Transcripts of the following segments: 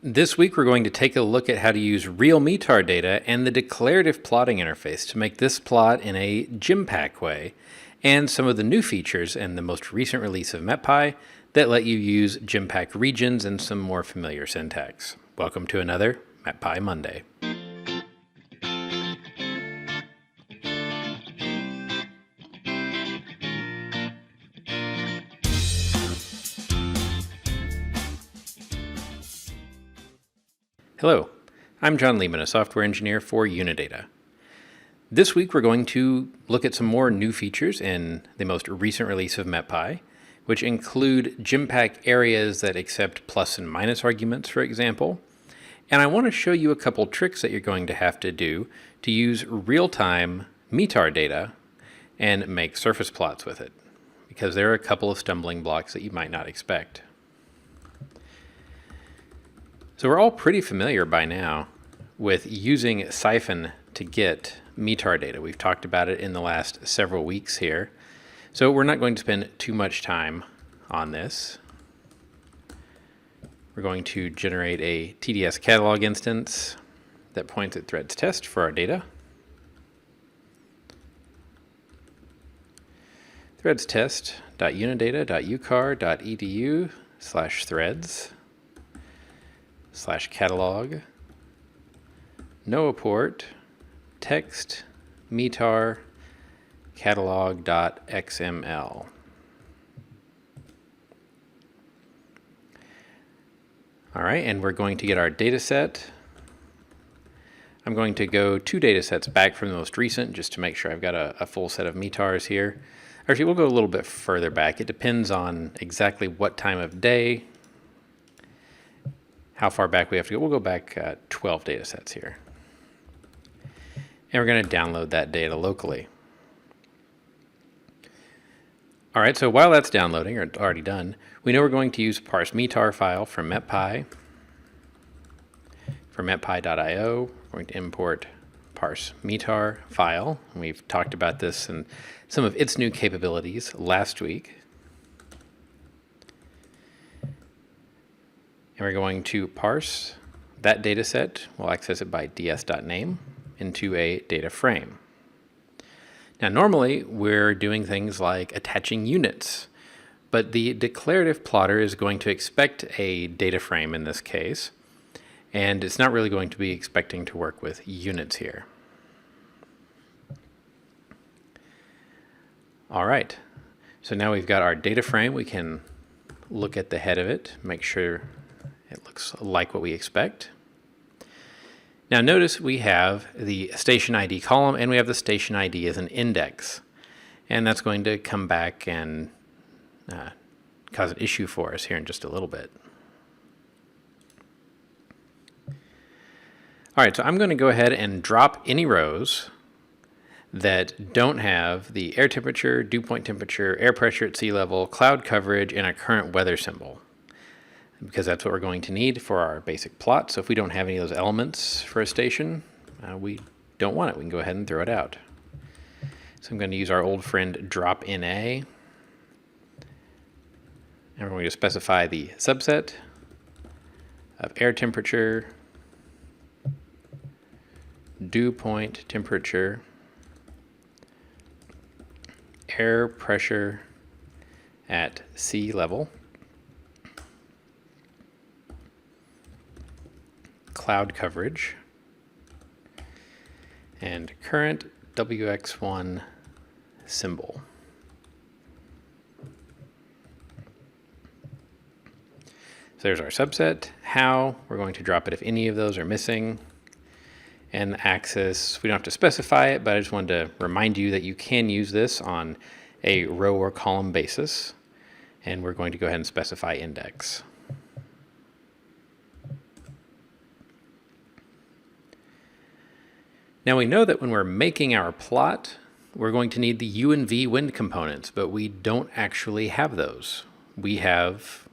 This week we're going to take a look at how to use real METAR data and the declarative plotting interface to make this plot in a GEMPAK way, and some of the new features in the most recent release of MetPy that let you use GEMPAK regions and some more familiar syntax. Welcome to another MetPy Monday. Hello, I'm John Lehman, a software engineer for Unidata. This week we're going to look at some more new features in the most recent release of MetPy, which include GEMPAK areas that accept plus and minus arguments, for example. And I want to show you a couple tricks that you're going to have to do to use real-time METAR data and make surface plots with it, because there are a couple of stumbling blocks that you might not expect. So we're all pretty familiar by now with using Siphon to get METAR data. We've talked about it in the last several weeks here. So we're not going to spend too much time on this. We're going to generate a TDS catalog instance that points at threads test for our data. Threads test.unidata.ucar.edu/threads/catalog NoAport text METAR catalog.xml. All right, and we're going to get our data set. I'm going to go 2 data sets back from the most recent just to make sure I've got a full set of METARs here. Actually, we'll go a little bit further back. It depends on exactly what time of day, how far back we have to go. We'll go back 12 data sets here. And we're going to download that data locally. All right, so while that's downloading, or it's already done, we know we're going to use parse METAR file from MetPy. For metpy.io, we're going to import parse METAR file. And we've talked about this and some of its new capabilities last week. And we're going to parse that data set. We'll access it by ds.name into a data frame. Now, normally we're doing things like attaching units, but the declarative plotter is going to expect a data frame in this case, and it's not really going to be expecting to work with units here. All right, so now we've got our data frame. We can look at the head of it, make sure it looks like what we expect. Now notice we have the station ID column and we have the station ID as an index. And that's going to come back and cause an issue for us here in just a little bit. All right, so I'm going to go ahead and drop any rows that don't have the air temperature, dew point temperature, air pressure at sea level, cloud coverage, and a current weather symbol, because that's what we're going to need for our basic plot. So if we don't have any of those elements for a station, we don't want it. We can go ahead and throw it out. So I'm going to use our old friend drop in a, and we're going to specify the subset of air temperature, dew point temperature, air pressure at sea level, cloud coverage, and current WX1 symbol. So there's our subset. How, we're going to drop it if any of those are missing. And the axis, we don't have to specify it, but I just wanted to remind you that you can use this on a row or column basis. And we're going to go ahead and specify index. Now we know that when we're making our plot, we're going to need the U and V wind components, but we don't actually have those. We have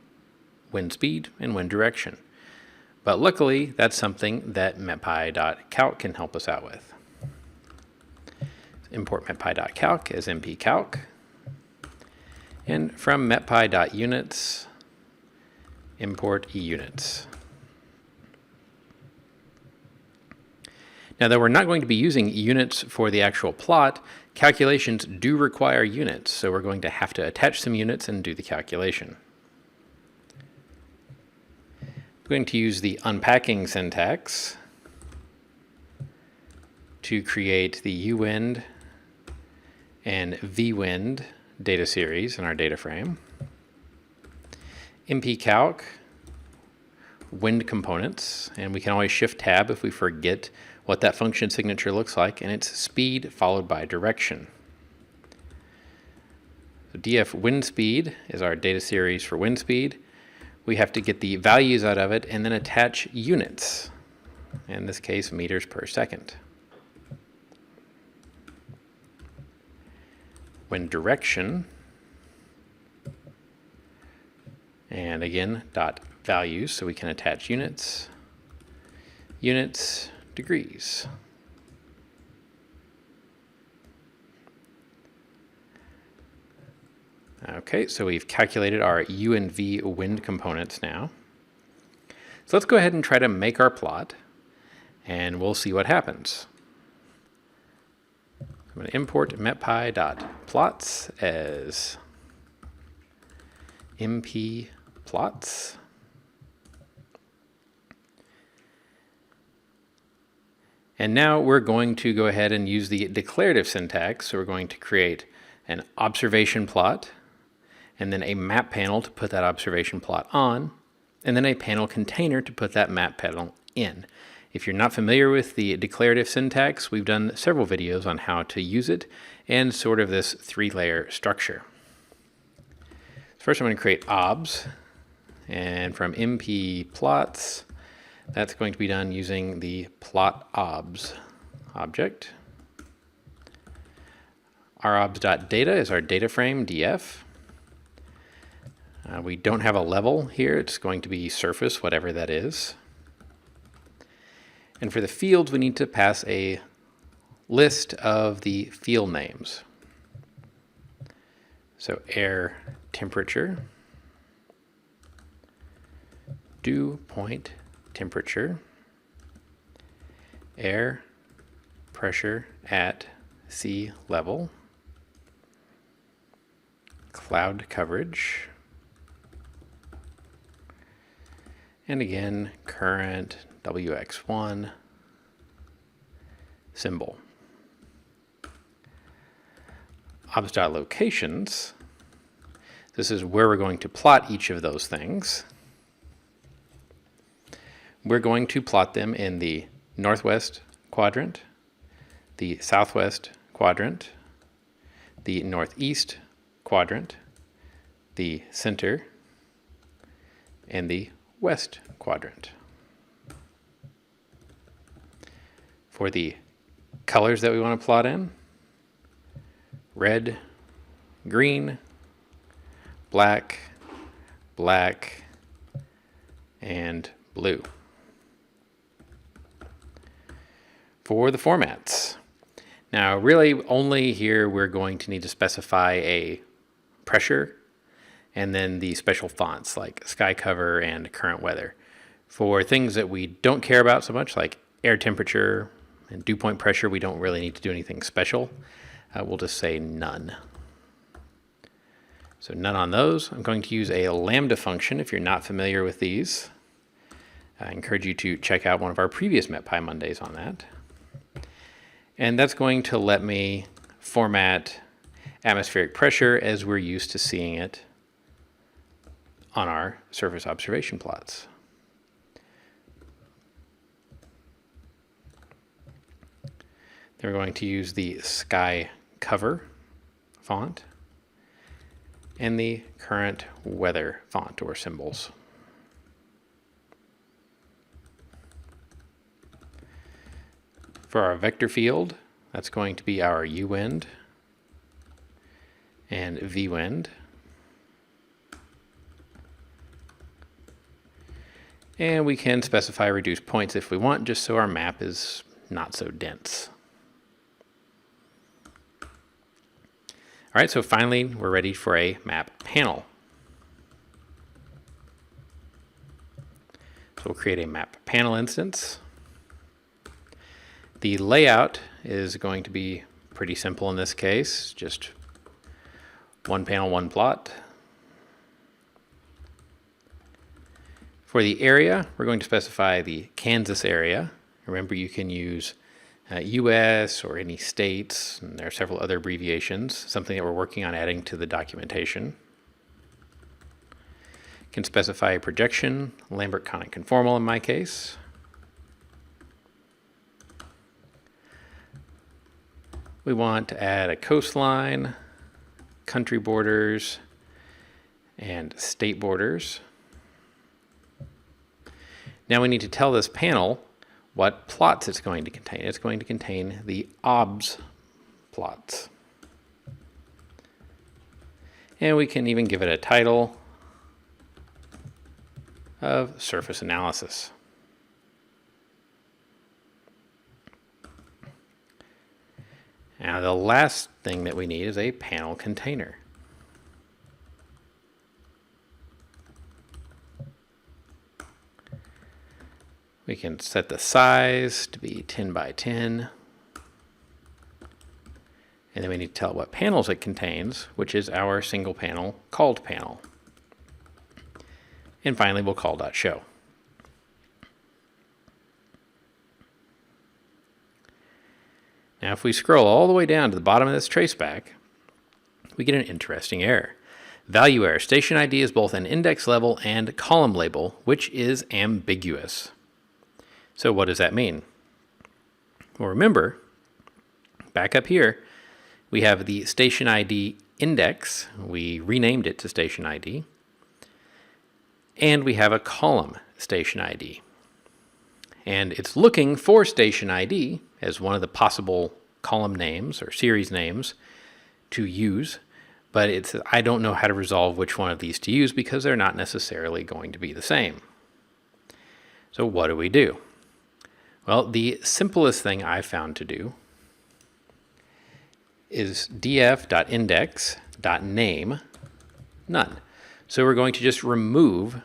wind speed and wind direction. But luckily, that's something that metpy.calc can help us out with. Import metpy.calc as mpcalc. And from metpy.units, import eunits. Now, though we're not going to be using units for the actual plot, calculations do require units, so we're going to have to attach some units and do the calculation. I'm going to use the unpacking syntax to create the uwind and vwind data series in our data frame. mpcalc, wind components, and we can always shift tab if we forget what that function signature looks like, and it's speed followed by direction. So df wind speed is our data series for wind speed. We have to get the values out of it and then attach units, in this case meters per second. Wind direction, and again dot values, so we can attach units, degrees. Okay, so we've calculated our U and V wind components now. So let's go ahead and try to make our plot, and we'll see what happens. I'm going to import metpy.plots as mplots. And now we're going to go ahead and use the declarative syntax. So we're going to create an observation plot, and then a map panel to put that observation plot on, and then a panel container to put that map panel in. If you're not familiar with the declarative syntax, we've done several videos on how to use it and sort of this three-layer structure. First, I'm going to create obs, and from mplots, that's going to be done using the plot obs object. Our obs.data is our data frame df. We don't have a level here. It's going to be surface, whatever that is. And for the fields, we need to pass a list of the field names. So air temperature, dew point temperature, air pressure at sea level, cloud coverage, and again, current WX1 symbol. Obs.locations, this is where we're going to plot each of those things. We're going to plot them in the northwest quadrant, the southwest quadrant, the northeast quadrant, the center, and the west quadrant. For the colors that we want to plot in, red, green, black, and blue. For the formats, now really only here we're going to need to specify a pressure and then the special fonts like sky cover and current weather. For things that we don't care about so much like air temperature and dew point pressure, we don't really need to do anything special. We'll just say none. So none on those. I'm going to use a lambda function if you're not familiar with these. I encourage you to check out one of our previous MetPy Mondays on that. And that's going to let me format atmospheric pressure as we're used to seeing it on our surface observation plots. Then we're going to use the sky cover font and the current weather font or symbols. For our vector field, that's going to be our uwind and vwind. And we can specify reduced points if we want, just so our map is not so dense. All right, so finally, we're ready for a map panel. So we'll create a map panel instance. The layout is going to be pretty simple in this case, just one panel, one plot. For the area, we're going to specify the Kansas area. Remember, you can use US or any states, and there are several other abbreviations, something that we're working on adding to the documentation. Can specify a projection, Lambert-Koenig conformal in my case. We want to add a coastline, country borders, and state borders. Now we need to tell this panel what plots it's going to contain. It's going to contain the OBS plots. And we can even give it a title of surface analysis. Now the last thing that we need is a panel container. We can set the size to be 10 by 10. And then we need to tell what panels it contains, which is our single panel called panel. And finally, we'll call .show. Now, if we scroll all the way down to the bottom of this traceback, we get an interesting error. Value error. Station ID is both an index level and column label, which is ambiguous. So what does that mean? Well, remember, back up here, we have the station ID index. We renamed it to station ID. And we have a column station ID. And it's looking for station ID as one of the possible column names or series names to use, but I don't know how to resolve which one of these to use because they're not necessarily going to be the same. So what do we do? Well, the simplest thing I've found to do is df.index.name none. So we're going to just remove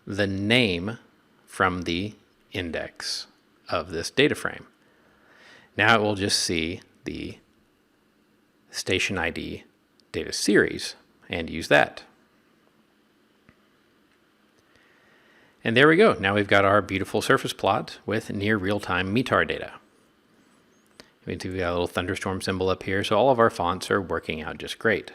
the name from the index of this data frame. Now it will just see the station ID data series and use that. And there we go. Now we've got our beautiful surface plot with near real-time METAR data. We've got a little thunderstorm symbol up here, so all of our fonts are working out just great.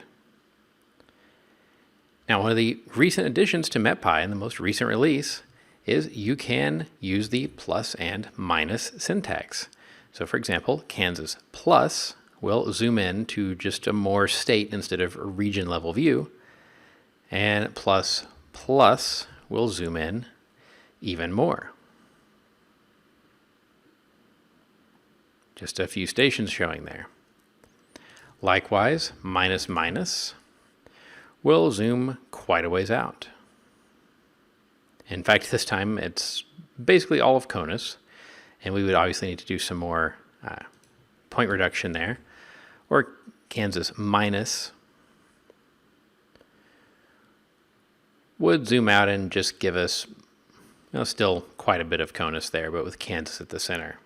Now, one of the recent additions to MetPy in the most recent release is you can use the plus and minus syntax. So for example, Kansas plus will zoom in to just a more state instead of a region level view, and plus plus will zoom in even more. Just a few stations showing there. Likewise, minus minus will zoom quite a ways out. In fact, this time it's basically all of CONUS, and we would obviously need to do some more point reduction there. Or Kansas minus would zoom out and just give us still quite a bit of CONUS there, but with Kansas at the center.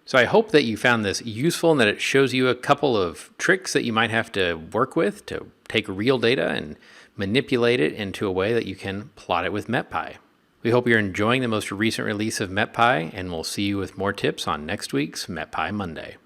So I hope that you found this useful and that it shows you a couple of tricks that you might have to work with to take real data and manipulate it into a way that you can plot it with MetPy. We hope you're enjoying the most recent release of MetPy, and we'll see you with more tips on next week's MetPy Monday.